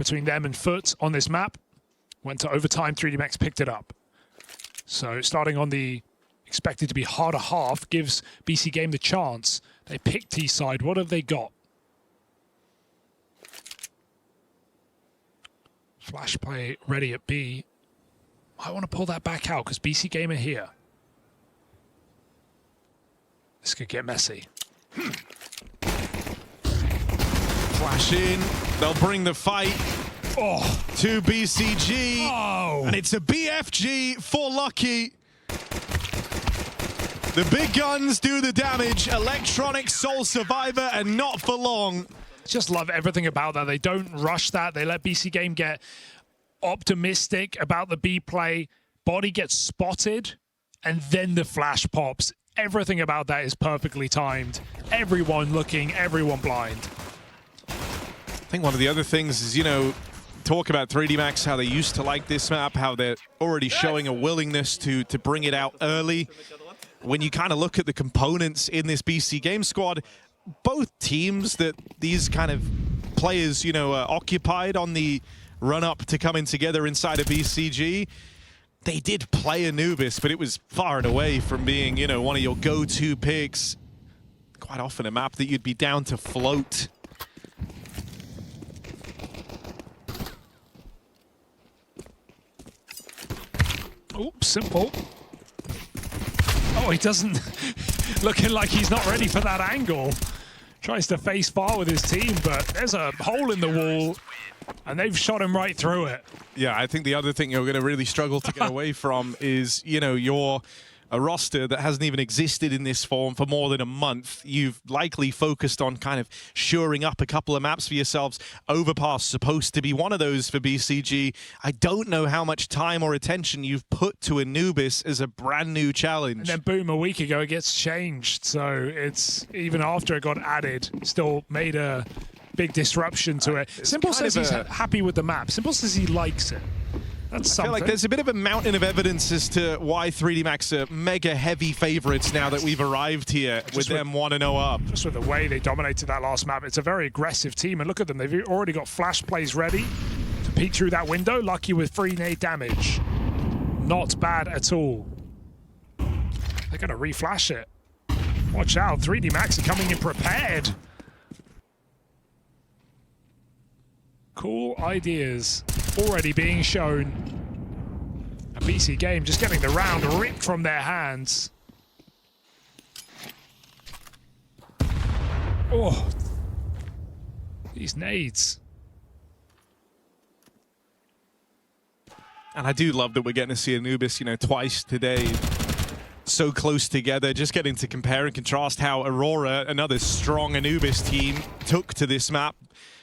between them and Foot on this map. Went to overtime, 3D Max picked it up. So starting on the expected to be harder half gives BC.GAME the chance. They pick T-side. What have they got? Flash play ready at B. I want to pull that back out because BC.GAME are here. This could get messy. Flash in. They'll bring the fight to BCG. And it's a BFG for Lucky. The big guns do the damage. Electronic Sole Survivor, and not for long. Just love everything about that. They don't rush that. They let BC.GAME get optimistic about the B play. Body gets spotted, and then the flash pops. Everything about that is perfectly timed. Everyone looking, everyone blind. I think one of the other things is, you know, talk about 3D Max, how they used to like this map, how they're already showing a willingness to bring it out early. When you kind of look at the components in this BC.GAME squad, both teams that these kind of players, you know, occupied on the run-up to coming together inside of BCG, they did play Anubis, but it was far and away from being, you know, one of your go-to picks. Quite often a map that you'd be down to float. Oops, simple. Oh, he doesn't... looking like he's not ready for that angle. Tries to face far with his team, but there's a hole in the wall, and they've shot him right through it. Yeah, I think the other thing you're going to really struggle to get away from is, you know, you're a roster that hasn't even existed in this form for more than a month. You've likely focused on kind of shoring up a couple of maps for yourselves. Overpass supposed to be one of those for BCG. I don't know how much time or attention you've put to Anubis as a brand new challenge. And then boom, a week ago it gets changed. So it's, even after it got added, still made s1mple big disruption to it. s1mple says he's happy with the map. s1mple says he likes it. That's something. I feel like there's a bit of a mountain of evidence as to why 3D Max are mega heavy favorites now that we've arrived here with them 1-0 up. Just with the way they dominated that last map, it's a very aggressive team. And look at them, they've already got flash plays ready to peek through that window. Lucky with free nade damage. Not bad at all. They're going to reflash it. Watch out, 3D Max are coming in prepared. Cool ideas already being shown. A BC.GAME just getting the round ripped from their hands. Oh, these nades. And I do love that we're getting to see Anubis, you know, twice today. So close together, just getting to compare and contrast how Aurora, another strong Anubis team, took to this map.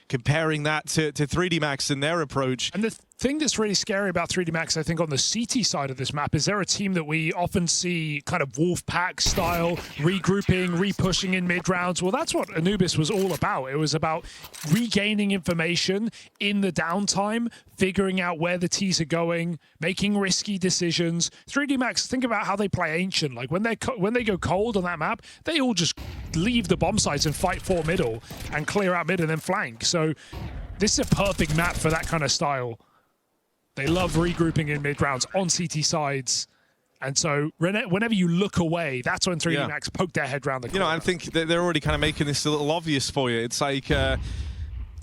Comparing that to 3D Max and their approach. And the thing that's really scary about 3D Max, I think, on the CT side of this map, is they're a team that we often see kind of wolf pack style, regrouping, re-pushing in mid-rounds. Well, that's what Anubis was all about. It was about regaining information in the downtime, figuring out where the T's are going, making risky decisions. 3D Max, think about how they play Ancient. Like when they go cold on that map, they all just leave the bomb sites and fight for middle and clear out mid and then flank. So this is a perfect map for that kind of style. They love regrouping in mid-rounds on CT sides. And so whenever you look away, that's when 3D Max poke their head around the corner. You know, I think they're already kind of making this a little obvious for you. It's like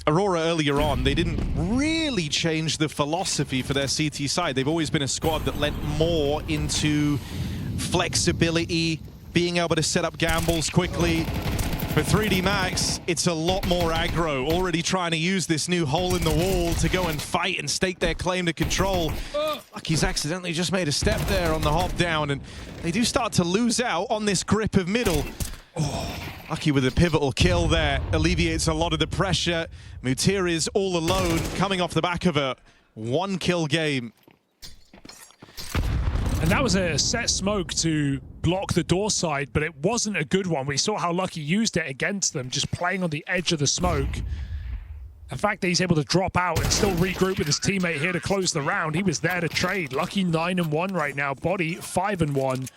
Aurora earlier on, they didn't really change the philosophy for their CT side. They've always been a squad that lent more into flexibility, being able to set up gambles quickly. For 3D Max, it's a lot more aggro, already trying to use this new hole in the wall to go and fight and stake their claim to control. Lucky's accidentally just made a step there on the hop down, and they do start to lose out on this grip of middle. Lucky with a pivotal kill there, alleviates a lot of the pressure. Mutir is all alone, coming off the back of a one-kill game. And that was a set smoke to block the door side, but it wasn't a good one. We saw how Lucky used it against them, just playing on the edge of the smoke. The fact that he's able to drop out and still regroup with his teammate here to close the round, he was there to trade. Lucky 9-1 right now, Body 5-1,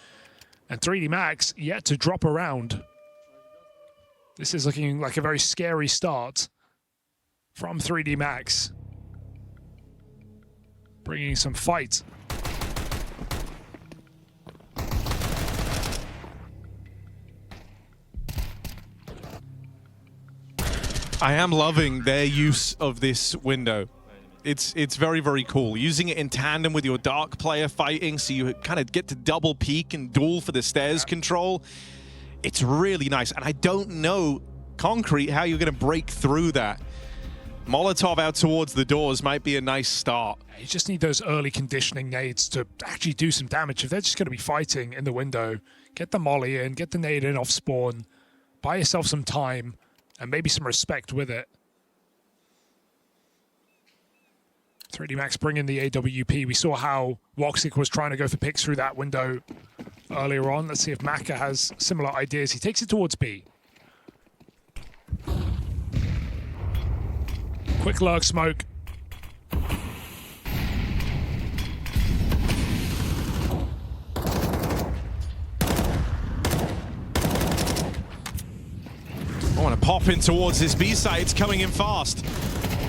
and 3D Max yet to drop a round. This is looking like a very scary start from 3D Max. bringing some fight. I am loving their use of this window. It's very, very cool. Using it in tandem with your dark player fighting, so you kind of get to double peek and duel for the stairs control. It's really nice, and I don't know, Concrete, how you're going to break through that. Molotov out towards the doors might be a nice start. You just need those early conditioning nades to actually do some damage. If they're just going to be fighting in the window, get the molly in, get the nade in off spawn, buy yourself some time, and maybe some respect with it. 3D Max bringing the AWP. We saw how Woxic was trying to go for picks through that window earlier on. Let's see if Maka has similar ideas. He takes it towards B. Quick lurk smoke. I want to pop in towards this B side. It's coming in fast.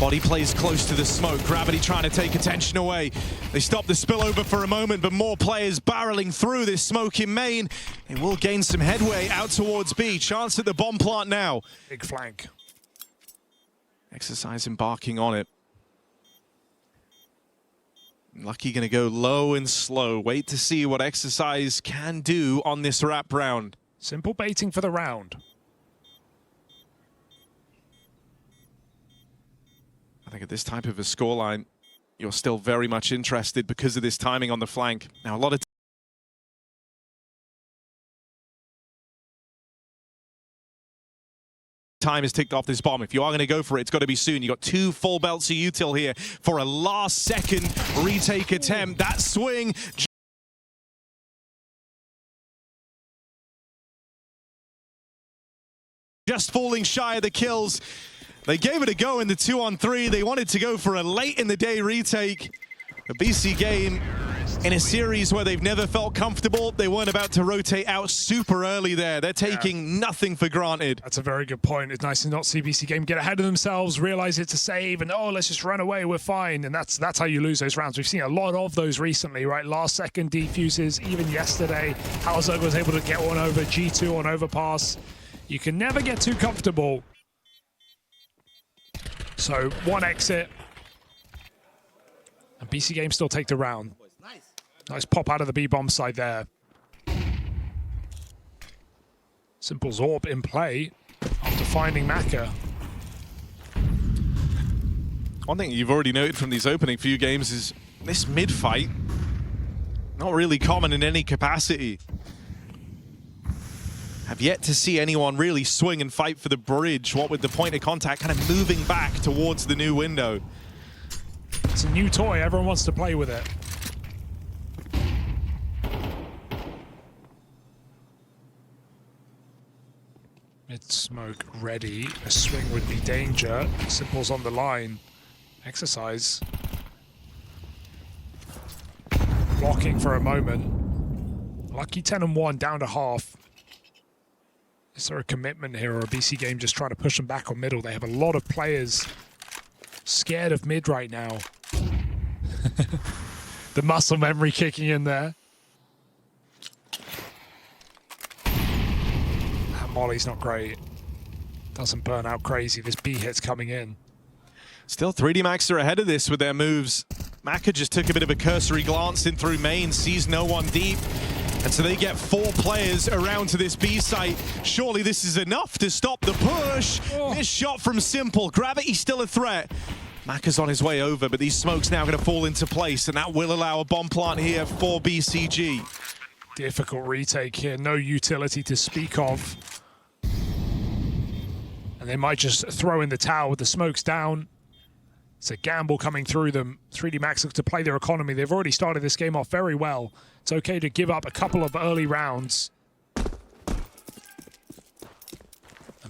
Body plays close to the smoke. Gravity trying to take attention away. They stop the spillover for a moment, but more players barreling through this smoke in main. They will gain some headway out towards B. Chance at the bomb plant now. Big flank. Exercise embarking on it. Lucky going to go low and slow. Wait to see what Exercise can do on this wrap round. s1mple baiting for the round. I think at this type of a scoreline, you're still very much interested because of this timing on the flank. Now, a lot of time is ticked off this bomb. If you are going to go for it, it's got to be soon. You got 2 full belts of util here for a last-second retake attempt. That swing just falling shy of the kills. They gave it a go in the 2-on-3. They wanted to go for a late-in-the-day retake. The BC.GAME in a series where they've never felt comfortable. They weren't about to rotate out super early there. They're taking nothing for granted. That's a very good point. It's nice to not see BC.GAME get ahead of themselves, realize it's a save, and oh, let's just run away, we're fine. And that's how you lose those rounds. We've seen a lot of those recently, right? Last-second defuses, even yesterday. Halzog was able to get one over G2 on overpass. You can never get too comfortable. So, one exit. And BC.GAME still take the round. Nice pop out of the B-bomb side there. s1mple's AWP in play after finding Maka. One thing you've already noted from these opening few games is this mid-fight, not really common in any capacity. Have yet to see anyone really swing and fight for the bridge, what with the point of contact kind of moving back towards the new window. It's a new toy, everyone wants to play with it. Mid-smoke ready, a swing would be danger. s1mple's on the line. Exercise. Blocking for a moment. Lucky 10-1, down to half. Is there a commitment here, or a BC.GAME just trying to push them back on middle? They have a lot of players scared of mid right now. The muscle memory kicking in there. That molly's not great. Doesn't burn out crazy. This B hit's coming in. Still 3D Max are ahead of this with their moves. Maka just took a bit of a cursory glance in through main, sees no one deep. And so they get 4 players around to this B site. Surely this is enough to stop the push. Oh. This shot from s1mple. Gravity still a threat. Maka's on his way over, but these smokes now going to fall into place, and that will allow a bomb plant here for BCG. Difficult retake here. No utility to speak of. And they might just throw in the towel with the smokes down. It's a gamble coming through them. 3D Max look to play their economy. They've already started this game off very well. It's okay to give up a couple of early rounds. And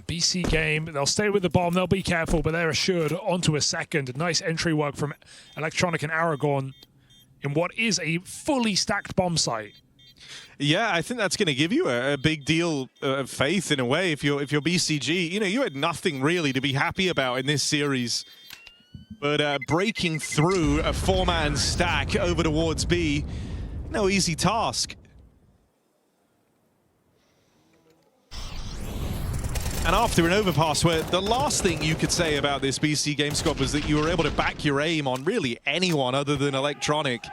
BC.GAME, they'll stay with the bomb. They'll be careful, but they're assured onto a second. Nice entry work from Electronic and Aragon in what is a fully stacked bomb site. Yeah, I think that's going to give you a big deal of faith in a way. If you're BCG, you know, you had nothing really to be happy about in this series. But breaking through a 4-man stack over towards B, no easy task. And after an overpass where the last thing you could say about this BC.GAME squad was that you were able to back your aim on really anyone other than Electronic.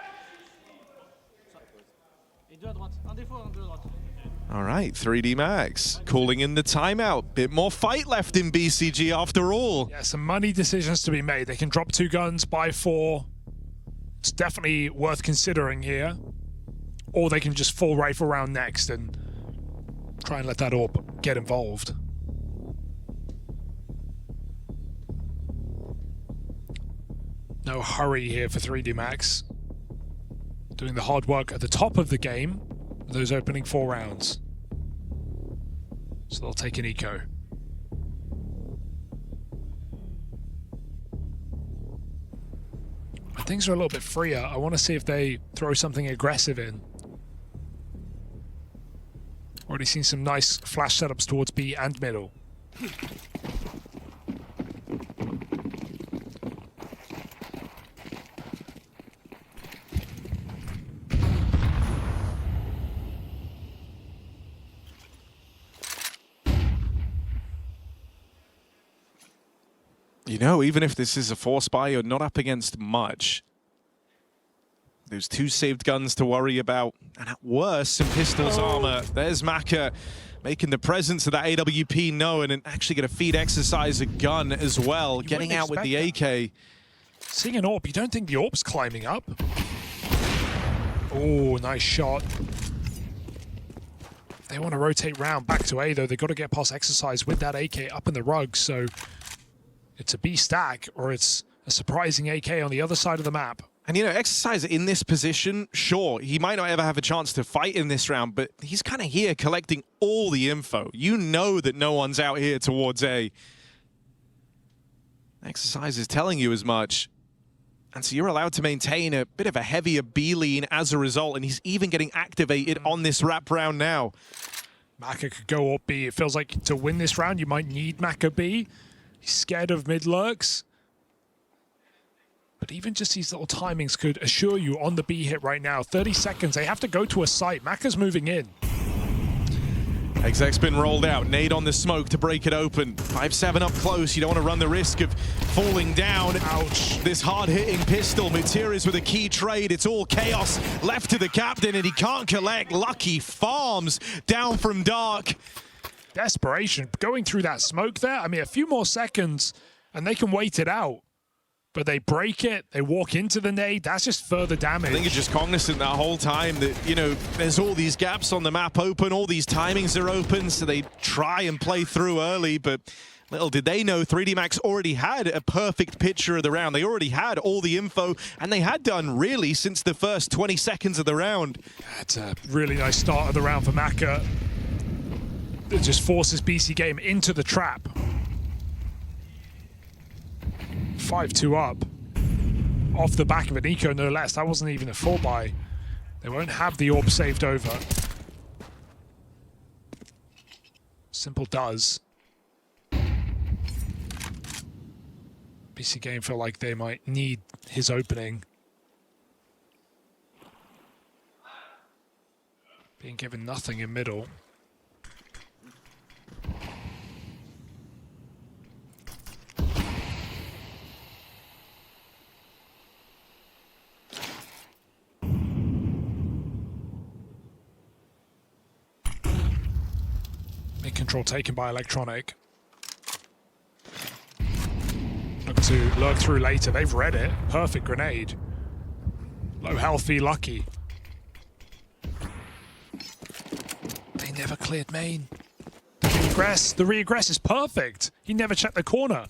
All right, 3D Max calling in the timeout. Bit more fight left in BCG after all. Yeah, some money decisions to be made. They can drop 2 guns, buy 4. It's definitely worth considering here. Or they can just full rifle round next and try and let that AWP get involved. No hurry here for 3D Max. Doing the hard work at the top of the game. Those opening 4 rounds. So they'll take an eco. When things are a little bit freer, I want to see if they throw something aggressive in. Already seen some nice flash setups towards B and middle. You know, even if this is a force buy, you're not up against much. There's 2 saved guns to worry about, and at worst, some pistols armor. There's Maka making the presence of that AWP known and actually going to feed Exercise a gun as well, getting out with the AK. Seeing an AWP, you don't think the AWP's climbing up? Oh, nice shot. They want to rotate round back to A, though. They've got to get past Exercise with that AK up in the rug, so it's a B stack, or it's a surprising AK on the other side of the map. And, you know, Exercise in this position, sure, he might not ever have a chance to fight in this round, but he's kind of here collecting all the info. You know that no one's out here towards A. Exercise is telling you as much. And so you're allowed to maintain a bit of a heavier B lean as a result, and he's even getting activated on this wrap round now. Maka could go up B. It feels like to win this round, you might need Maka B. He's scared of mid lurks. But even just these little timings could assure you on the B hit right now. 30 seconds, they have to go to a site. Maka's moving in. Exec's been rolled out. Nade on the smoke to break it open. 5-7 up close. You don't want to run the risk of falling down. Ouch. This hard-hitting pistol. Materis with a key trade. It's all chaos left to the captain, and he can't collect. Lucky farms down from dark. Desperation. Going through that smoke there. I mean, a few more seconds, and they can wait it out. But they break it, they walk into the nade, that's just further damage. I think it's just cognizant that whole time that, you know, there's all these gaps on the map open, all these timings are open, so they try and play through early, but little did they know 3D Max already had a perfect picture of the round. They already had all the info, and they had done really since the first 20 seconds of the round. That's a really nice start of the round for Maka. It just forces BC.GAME into the trap. 5-2 up. Off the back of an eco, no less. That wasn't even a full buy. They won't have the AWP saved over. s1mple does. BC.GAME feel like they might need his opening. Being given nothing in middle. Control taken by Electronic. Look to lurk through later. They've read it. Perfect grenade. Low healthy, lucky. They never cleared main. The re-aggress is perfect. He never checked the corner.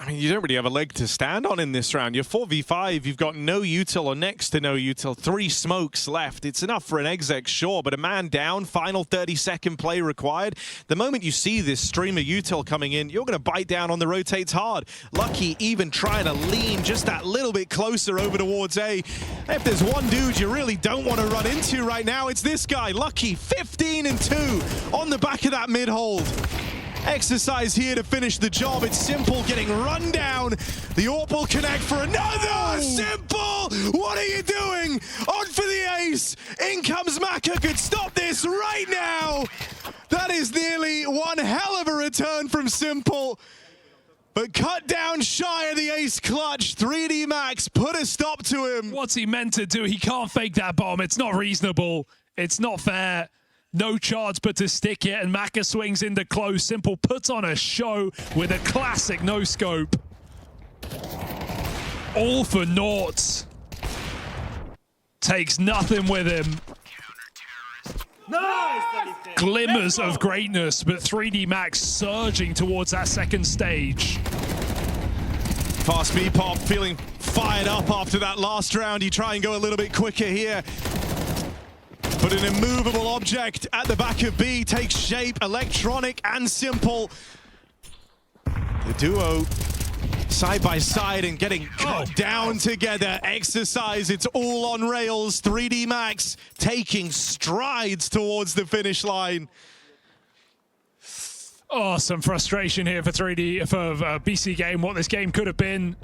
I mean, you don't really have a leg to stand on in this round. You're 4v5, you've got no util or next to no util, 3 smokes left. It's enough for an exec, sure, but a man down, final 30-second play required. The moment you see this stream of util coming in, you're going to bite down on the rotates hard. Lucky even trying to lean just that little bit closer over towards A. If there's one dude you really don't want to run into right now, it's this guy. Lucky 15-2 on the back of that mid-hold. Exercise here to finish the job. It's s1mple getting run down. The AWP will connect for another. s1mple, what are you doing? On for the ace. In comes Maka, could stop this right now. That is nearly one hell of a return from s1mple. But cut down shy of the ace clutch. 3D Max put a stop to him. What's he meant to do? He can't fake that bomb. It's not reasonable. It's not fair. No chance but to stick it, and Maka swings into close. s1mple puts on a show with a classic no-scope. All for naught. Takes nothing with him. Nice! Glimmers of greatness, but 3D Max surging towards that second stage. Fast B-Pop feeling fired up after that last round. You try and go a little bit quicker here. But an immovable object at the back of B takes shape. Electronic and s1mple. The duo side by side and getting cut down together. Exercise, it's all on rails. 3D Max taking strides towards the finish line. Oh, some frustration here for BC.GAME. What this game could have been,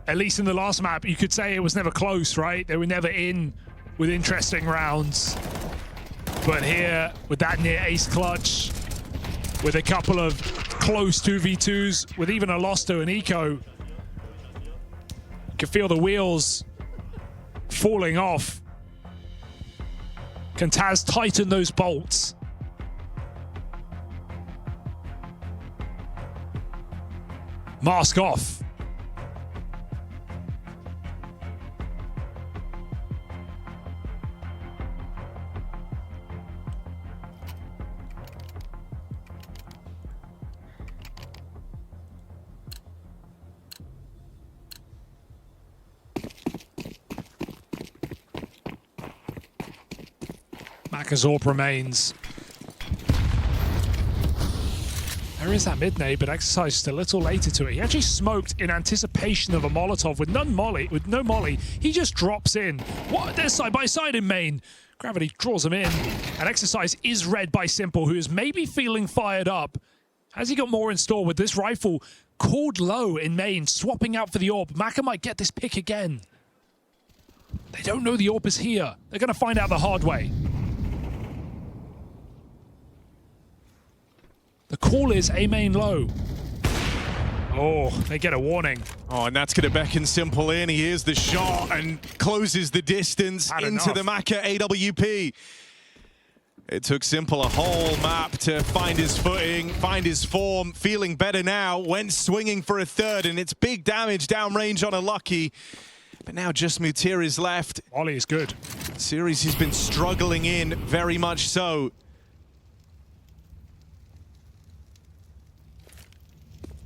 at least in the last map, you could say it was never close, right? They were never in with interesting rounds. But here, with that near ace clutch, with a couple of close 2v2s, with even a loss to an eco, you can feel the wheels falling off. Can Taz tighten those bolts? Mask off. Maka's AWP remains. There is that mid nade, but Exercise still a little later to it. He actually smoked in anticipation of a Molotov with no molly. He just drops in. What? They're side by side in main. Gravity draws him in, and Exercise is read by s1mple, who is maybe feeling fired up. Has he got more in store with this rifle called low in main, swapping out for the AWP? Maka might get this pick again. They don't know the AWP is here. They're going to find out the hard way. The call is A main low. Oh, they get a warning. Oh, and that's going to beckon s1mple in. He hears the shot and closes the distance into the Maka AWP. It took s1mple a whole map to find his footing, find his form, feeling better now, went swinging for a third, and it's big damage downrange on a Lucky. But now just Mutir is left. Ollie is good. Series he's been struggling in, very much so.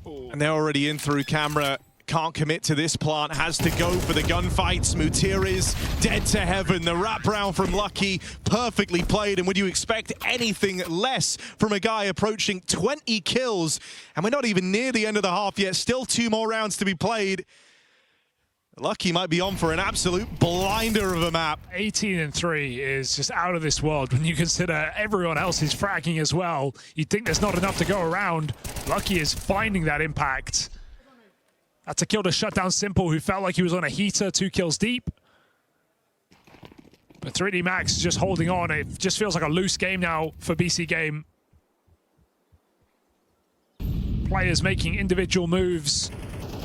And they're already in through camera. Can't commit to this plant. Has to go for the gunfights. Mutir is dead to heaven. The wraparound from Lucky, perfectly played. And would you expect anything less from a guy approaching 20 kills? And we're not even near the end of the half yet. Still 2 more rounds to be played. Lucky might be on for an absolute blinder of a map. 18-3 is just out of this world when you consider everyone else is fragging as well. You'd think there's not enough to go around. Lucky is finding that impact. That's a kill to shut down s1mple, who felt like he was on a heater, 2 kills deep. But 3D Max just holding on. It just feels like a loose game now for BC.GAME. Players making individual moves.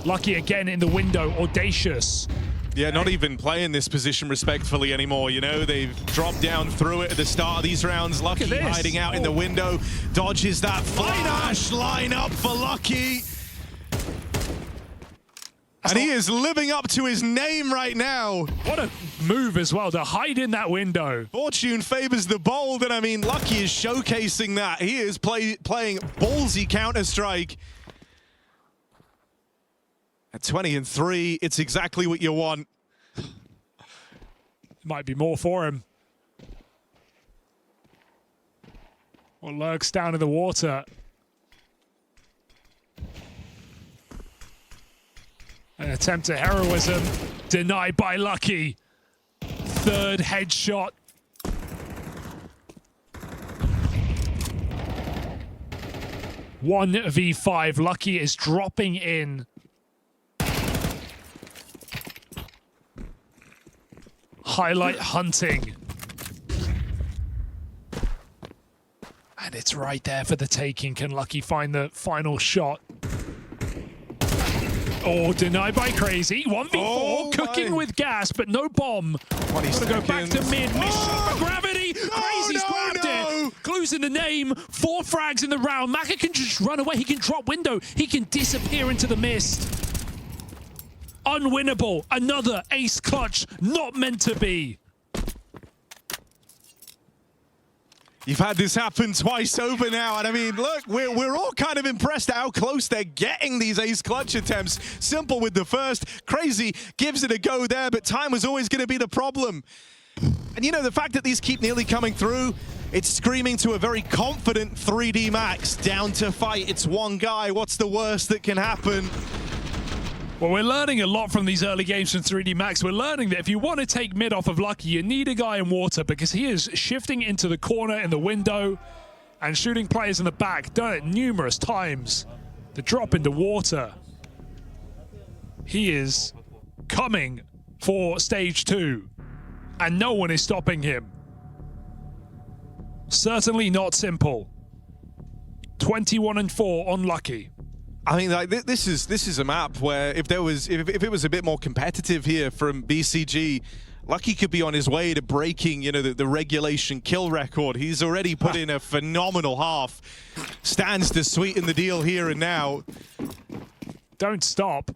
Lucky again in the window, audacious. Yeah, not even playing this position respectfully anymore, you know? They've dropped down through it at the start of these rounds. Lucky hiding out in the window, dodges that flash line up for Lucky. And he is living up to his name right now. What a move as well, to hide in that window. Fortune favors the bold, and I mean, Lucky is showcasing that. He is playing ballsy Counter-Strike. At 20-3, it's exactly what you want. Might be more for him. Or lurks down in the water. An attempt at heroism denied by Lucky. 3rd headshot. 1v5. Lucky is dropping in. Highlight hunting. And it's right there for the taking. Can Lucky find the final shot? Oh, denied by Crazy. 1v4, cooking with gas, but no bomb. 20 seconds. Go back to mid. Oh! For gravity. Crazy's grabbed it. Clues in the name. 4 frags in the round. Maka can just run away. He can drop window. He can disappear into the mist. Unwinnable. Another ace clutch. Not meant to be. You've had this happen twice over now, and I mean, look, we're all kind of impressed at how close they're getting these ace clutch attempts. s1mple with the first, Crazy gives it a go there, but time was always going to be the problem. And you know, the fact that these keep nearly coming through, it's screaming to a very confident 3D Max. Down to fight, it's one guy. What's the worst that can happen? Well, we're learning a lot from these early games from 3D Max. We're learning that if you want to take mid off of Lucky, you need a guy in water because he is shifting into the corner in the window and shooting players in the back. Done it numerous times. The drop into water. He is coming for stage 2 and no one is stopping him. Certainly not s1mple. 21-4 on Lucky. I mean, like this is a map where if it was a bit more competitive here from BCG, Lucky could be on his way to breaking, you know, the regulation kill record. He's already put in a phenomenal half. Stands to sweeten the deal here and now. Don't stop.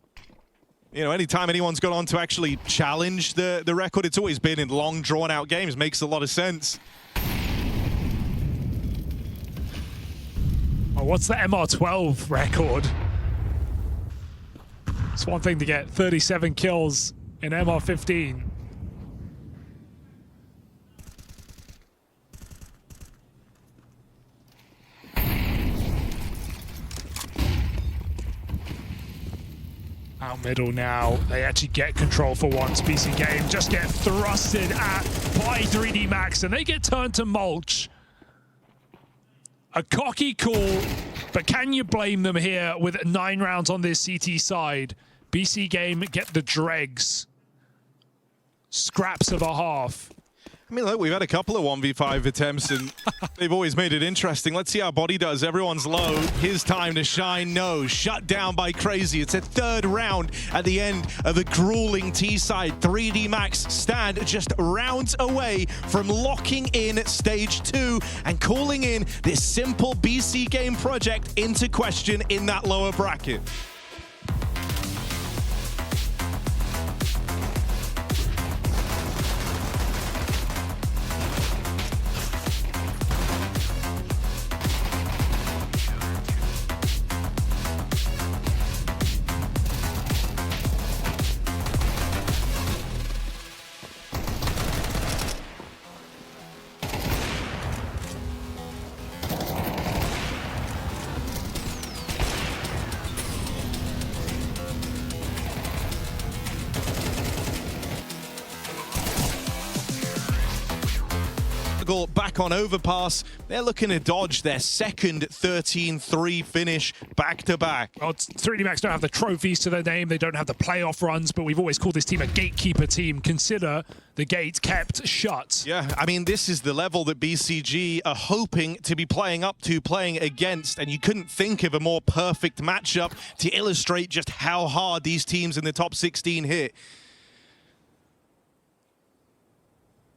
You know, anytime anyone's gone on to actually challenge the record, it's always been in long, drawn-out games. Makes a lot of sense. Oh, what's the MR12 record? It's one thing to get 37 kills in MR15. Out middle now. They actually get control for once. BC.GAME just get thrusted at by 3D Max and they get turned to mulch. A cocky call, but can you blame them here with 9 rounds on this CT side? BC.GAME get the dregs. Scraps of a half. I mean, look, we've had a couple of 1v5 attempts, and they've always made it interesting. Let's see how Body does. Everyone's low. His time to shine. No. Shut down by Crazy. It's a 3rd round at the end of a grueling T-side. 3D Max stand just rounds away from locking in stage 2 and calling in this s1mple BC.GAME project into question in that lower bracket. Back on overpass, they're looking to dodge their second 13-3 finish back-to-back. Well, 3D Max don't have the trophies to their name, they don't have the playoff runs, but we've always called this team a gatekeeper team. Consider the gate kept shut. Yeah, I mean, this is the level that BCG are hoping to be playing up to, playing against, and you couldn't think of a more perfect matchup to illustrate just how hard these teams in the top 16 hit.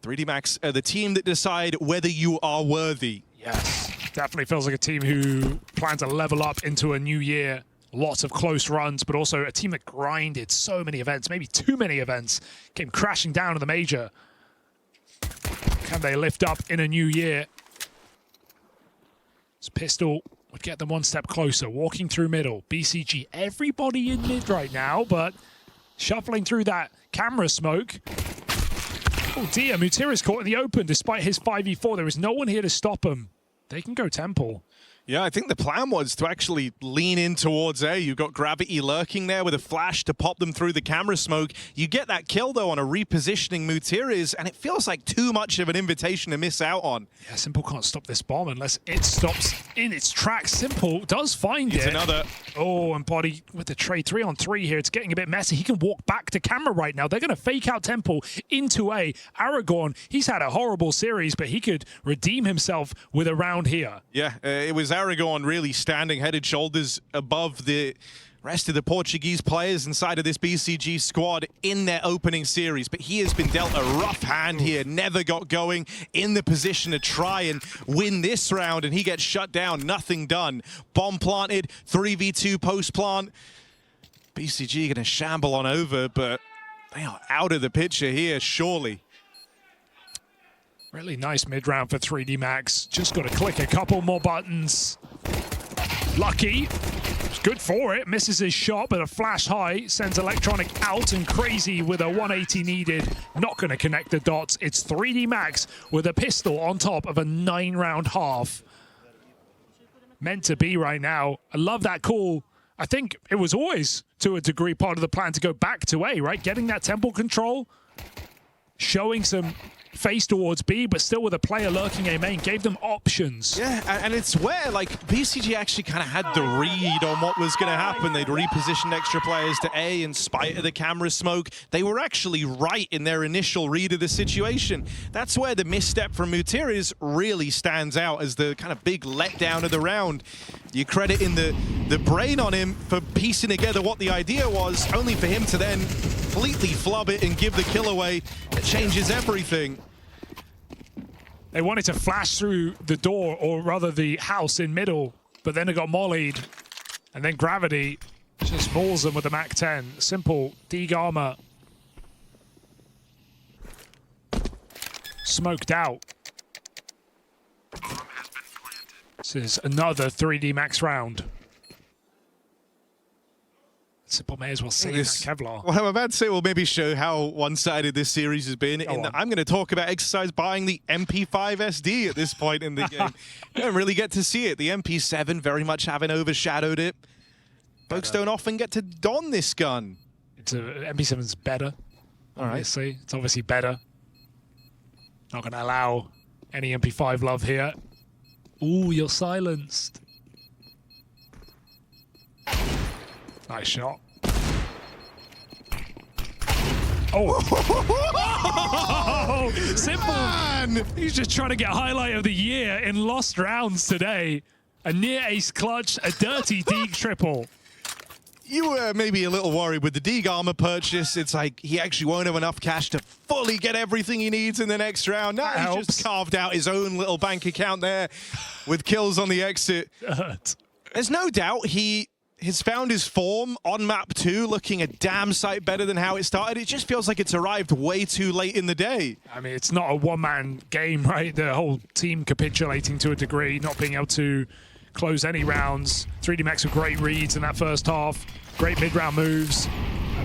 3D Max are the team that decide whether you are worthy. Yes, definitely feels like a team who plan to level up into a new year. Lots of close runs, but also a team that grinded so many events, maybe too many events, came crashing down to the major. Can they lift up in a new year? This pistol would get them one step closer, walking through middle. BCG, everybody in mid right now, but shuffling through that camera smoke. Oh dear, Mutira's caught in the open despite his 5v4. There is no one here to stop him. They can go temple. Yeah, I think the plan was to actually lean in towards A. You've got Gravity lurking there with a flash to pop them through the camera smoke. You get that kill, though, on a repositioning Mutiris, and it feels like too much of an invitation to miss out on. Yeah, s1mple can't stop this bomb unless it stops in its tracks. s1mple does find it. Another. Oh, and Body with the trade 3-on-3 here. It's getting a bit messy. He can walk back to camera right now. They're going to fake out Temple into A. Aragorn, he's had a horrible series, but he could redeem himself with a round here. Yeah, it was Aragorn really standing head and shoulders above the rest of the Portuguese players inside of this BCG squad in their opening series. But he has been dealt a rough hand here, never got going in the position to try and win this round, and he gets shut down, nothing done. Bomb planted, 3v2 post plant. BCG gonna shamble on over, but they are out of the picture here, surely. Really nice mid-round for 3D Max. Just got to click a couple more buttons. Lucky. It's good for it. Misses his shot, but a flash high sends Electronic out, and Crazy with a 180 needed. Not going to connect the dots. It's 3D Max with a pistol on top of a 9-round half. Meant to be right now. I love that call. I think it was always, to a degree, part of the plan to go back to A, right? Getting that temple control. Showing some face towards B, but still with a player lurking A main, gave them options. Yeah, and it's where, like, BCG actually kind of had the read on what was going to happen. They'd repositioned extra players to A in spite of the camera smoke. They were actually right in their initial read of the situation. That's where the misstep from Mutiris really stands out as the kind of big letdown of the round. You credit in the brain on him for piecing together what the idea was, only for him to then completely flub it and give the kill away. It changes everything. They wanted to flash through the door, or rather the house in middle, but then it got mollied. And then Gravity just mauls them with the Mac-10. s1mple, D-Gamma. Smoked out. This is another 3D Max round. s1mple may as well save that Kevlar. Well, I'm about to say we'll maybe show how one-sided this series has been. I'm going to talk about Exercise buying the MP5 SD at this point in the game. You don't really get to see it. The MP7 very much having overshadowed it. Folks don't often get to don this gun. MP7's better, obviously. Right. It's obviously better. Not going to allow any MP5 love here. Ooh, you're silenced. Nice shot. Oh! s1mple! He's just trying to get highlight of the year in lost rounds today. A near ace clutch, a dirty Deeg triple. You were maybe a little worried with the D-Gamma purchase. It's like he actually won't have enough cash to fully get everything he needs in the next round. Now he's just carved out his own little bank account there with kills on the exit. There's no doubt he has found his form on map 2, looking a damn sight better than how it started. It just feels like it's arrived way too late in the day. I mean, it's not a one-man game, right? The whole team capitulating to a degree, not being able to close any rounds. 3D Max with great reads in that first half. Great mid-round moves.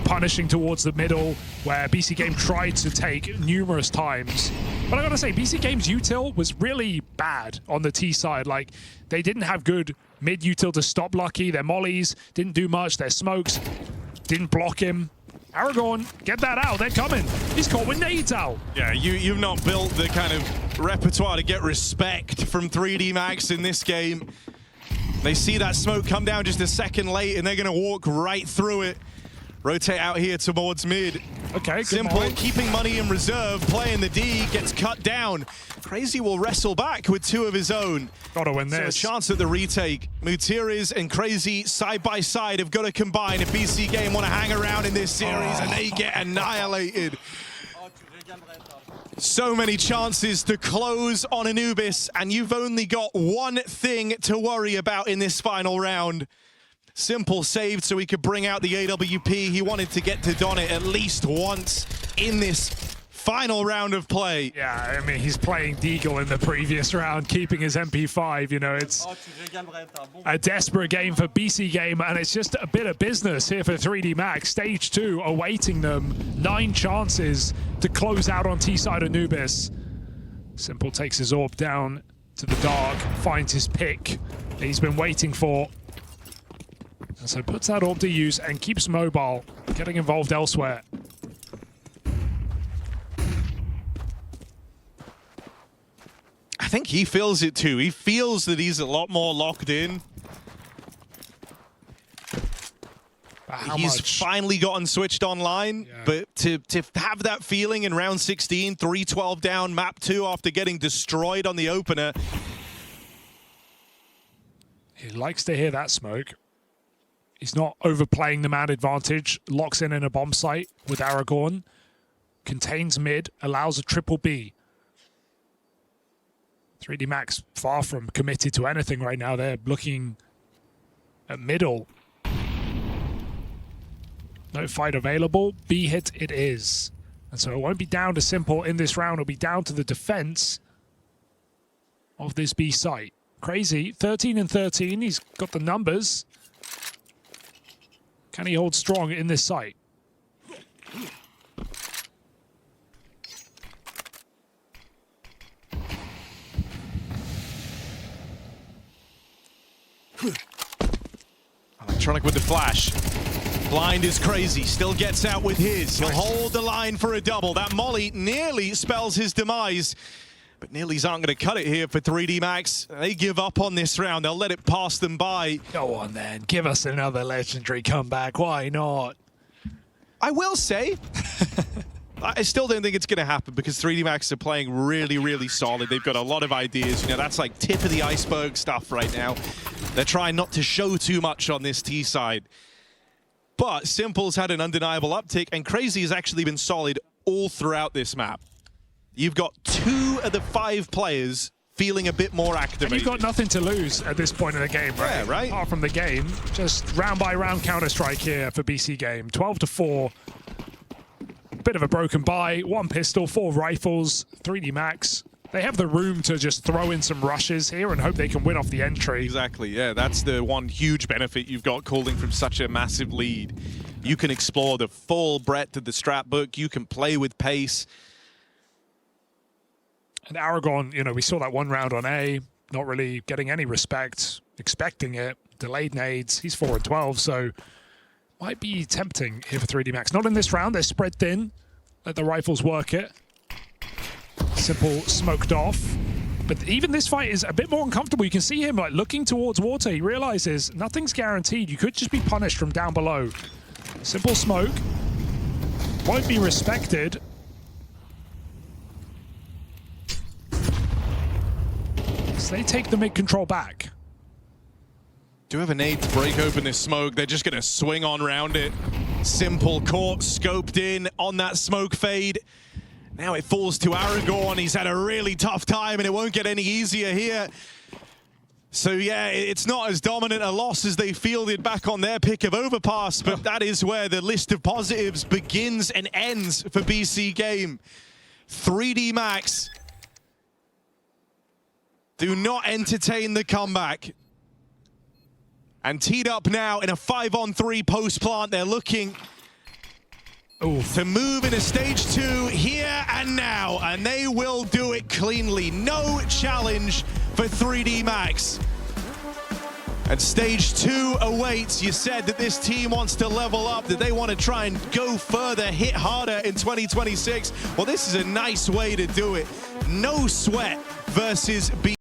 Punishing towards the middle, where BC.GAME tried to take numerous times. But I gotta say, BC.GAME's util was really bad on the T side. Like, they didn't have good mid-util to stop Lucky. Their mollies didn't do much. Their smokes didn't block him. Aragorn, get that out. They're coming. He's caught with nades out. Yeah, you've not built the kind of repertoire to get respect from 3D Max in this game. They see that smoke come down just a second late, and they're going to walk right through it. Rotate out here towards mid. Okay, s1mple, keeping money in reserve, playing the D, gets cut down. Crazy will wrestle back with 2 of his own. Gotta win this. So a chance at the retake. Mutiris and Crazy side by side have got to combine if BC.GAME want to hang around in this series, and they get annihilated. So many chances to close on Anubis, and you've only got one thing to worry about in this final round. s1mple saved so he could bring out the AWP. He wanted to get to don it at least once in this final round of play. Yeah, I mean, he's playing Deagle in the previous round, keeping his MP5. You know, it's a desperate game for BC.GAME, and it's just a bit of business here for 3D Max. Stage 2 awaiting them. 9 chances to close out on T-side Anubis. s1mple takes his orb down to the dark, finds his pick. he's been waiting for. And so puts that orb to use and keeps mobile, getting involved elsewhere. I think he feels it too. He feels that he's a lot more locked in. He's finally gotten switched online, but to have that feeling in round 16, 3-12 down, map 2 after getting destroyed on the opener. He likes to hear that smoke. He's not overplaying the man advantage. Locks in a bomb site with Aragorn. Contains mid, allows a triple B. 3D Max far from committed to anything right now. They're looking at middle. No fight available. B hit it is. And so it won't be down to s1mple in this round. It'll be down to the defense of this B site. Crazy. 13 and 13. He's got the numbers. Can he hold strong in this site? Electronic with the flash. Blind is crazy, still gets out with his. He'll hold the line for a double. That molly nearly spells his demise. But nearly's aren't going to cut it here for 3D Max. They give up on this round. They'll let it pass them by. Go on then, give us another legendary comeback. Why not? I will say, I still don't think it's going to happen because 3D Max are playing really, really solid. They've got a lot of ideas. You know, that's like tip of the iceberg stuff right now. They're trying not to show too much on this T side. But s1mple's had an undeniable uptick, and Crazy has actually been solid all throughout this map. You've got 2 of the 5 players feeling a bit more activated. And you've got nothing to lose at this point in the game, right? Yeah, right. Apart from the game, just round by round Counter-Strike here for BC.GAME. 12-4. Bit of a broken buy. 1 pistol, 4 rifles, 3D Max. They have the room to just throw in some rushes here and hope they can win off the entry. Exactly, yeah. That's the one huge benefit you've got calling from such a massive lead. You can explore the full breadth of the strat book. You can play with pace. And Aragorn, you know, we saw that 1 round on A, not really getting any respect, expecting it, delayed nades. He's 4 and 12, so might be tempting here for 3D Max. Not in this round, they're spread thin. Let the rifles work it. s1mple smoked off. But even this fight is a bit more uncomfortable. You can see him like looking towards water. He realizes nothing's guaranteed. You could just be punished from down below. s1mple smoke. Won't be respected. So they take the mid control back. Do have a nade to break open this smoke. They're just going to swing on around it. s1mple caught, scoped in on that smoke fade. Now it falls to Aragorn. He's had a really tough time, and it won't get any easier here. So yeah, it's not as dominant a loss as they fielded back on their pick of Overpass, but that is where the list of positives begins and ends for BC.GAME. 3D Max do not entertain the comeback. And teed up now in a 5-on-3 post plant. They're looking to move in a stage 2 here and now, and they will do it cleanly. No challenge for 3D Max. And stage 2 awaits. You said that this team wants to level up, that they want to try and go further, hit harder in 2026. Well, this is a nice way to do it. No sweat versus